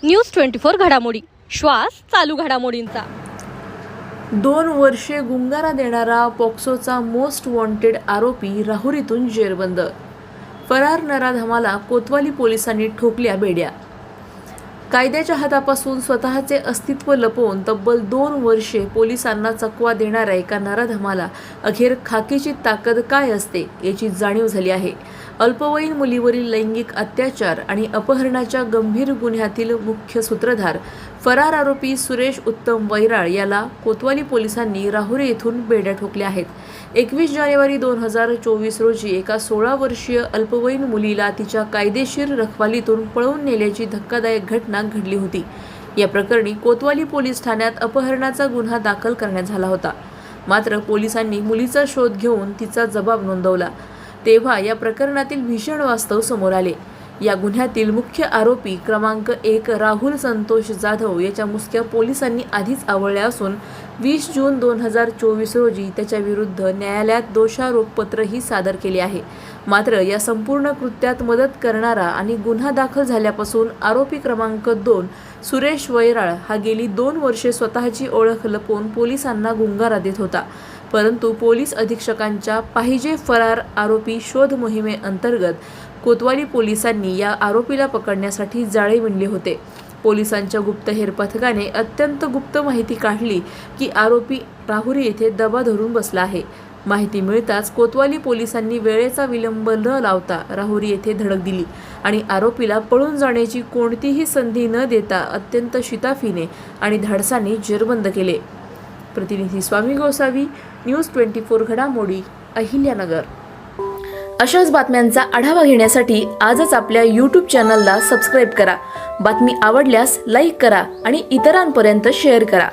News 24 घडामोडी, श्वास चालू घडामोडींचा। 2 वर्षे गुंगारा देणारा पॉक्सोचा मोस्ट वॉन्टेड आरोपी राहुरीतून जेरबंद। फरार नराधमाला कोतवाली पोलिसांनी ठोकल्या बेड्या। कायद्याच्या हातापासून स्वतःचे अस्तित्व लपवून तब्बल 2 वर्षे पोलिसांना चकवा देणाऱ्या एका नराधमाला अखेर खाकीची ताकद काय असते याची जाणीव झाली आहे। अल्पवयीन मुलीवरील लैंगिक अत्याचार आणि अपहरणाच्या गंभीर गुन्ह्यातील मुख्य सूत्रधार फरार आरोपी सुरेश उत्तम वैराळ याला कोतवाली पोलिसांनी राहुरी येथून बेड्या ठोकल्या आहेत। 21 जानेवारी 2024 रोजी एका 16 वर्षीय अल्पवयीन मुलीला तिच्या कायदेशीर रखवालीतून पळवून नेल्याची धक्कादायक घटना घडली होती। या प्रकरणी कोतवाली पोलीस ठाण्यात अपहरणाचा गुन्हा दाखल करण्यात झाला होता। मात्र पोलिसांनी मुलीचा शोध घेऊन तिचा जबाब नोंदवला तेव्हा या प्रकरणातील भीषण वास्तव समोर आले। या गुन्ह्यातील मुख्य आरोपी क्रमांक 1 राहुल संतोष जाधव याच्या मुसक्या पोलिसांनी आधीच आवळल्या असून 20 जून 2024 रोजी त्याच्या विरुद्ध न्यायालयात दोषारोपपत्रही सादर केले आहे। मात्र या संपूर्ण कृत्यात मदत करणारा आणि गुन्हा दाखल झाल्यापासून आरोपी क्रमांक 2 सुरेश वैराळ हा गेली 2 वर्षे स्वतःची ओळख लपवून पोलिसांना गुंगारा देत होता। परंतु पोलीस अधीक्षकांच्या पाहिजे फरार आरोपी शोध मोहिमेअंतर्गत कोतवाली पोलिसांनी या आरोपीला पकडण्यासाठी जाळे विणले होते। पोलिसांच्या गुप्तहेर पथकाने अत्यंत गुप्त माहिती काढली की आरोपी राहुरी येथे दबा धरून बसला आहे। माहिती मिळताच कोतवाली पोलिसांनी वेळेचा विलंब न लावता राहुरी येथे धडक दिली आणि आरोपीला पळून जाण्याची कोणतीही संधी न देता अत्यंत शिताफीने आणि धाडसाने जेरबंद केले। प्रतिनिधी स्वामी गोसावी, न्यूज 24 घडामोडी, अहिल्यानगर। अशाच बातम्यांचा आढावा घेण्यासाठी आजच आपल्या YouTube चॅनलला सबस्क्राईब करा। बातमी आवडल्यास लाईक करा आणि इतरांपर्यंत शेअर करा।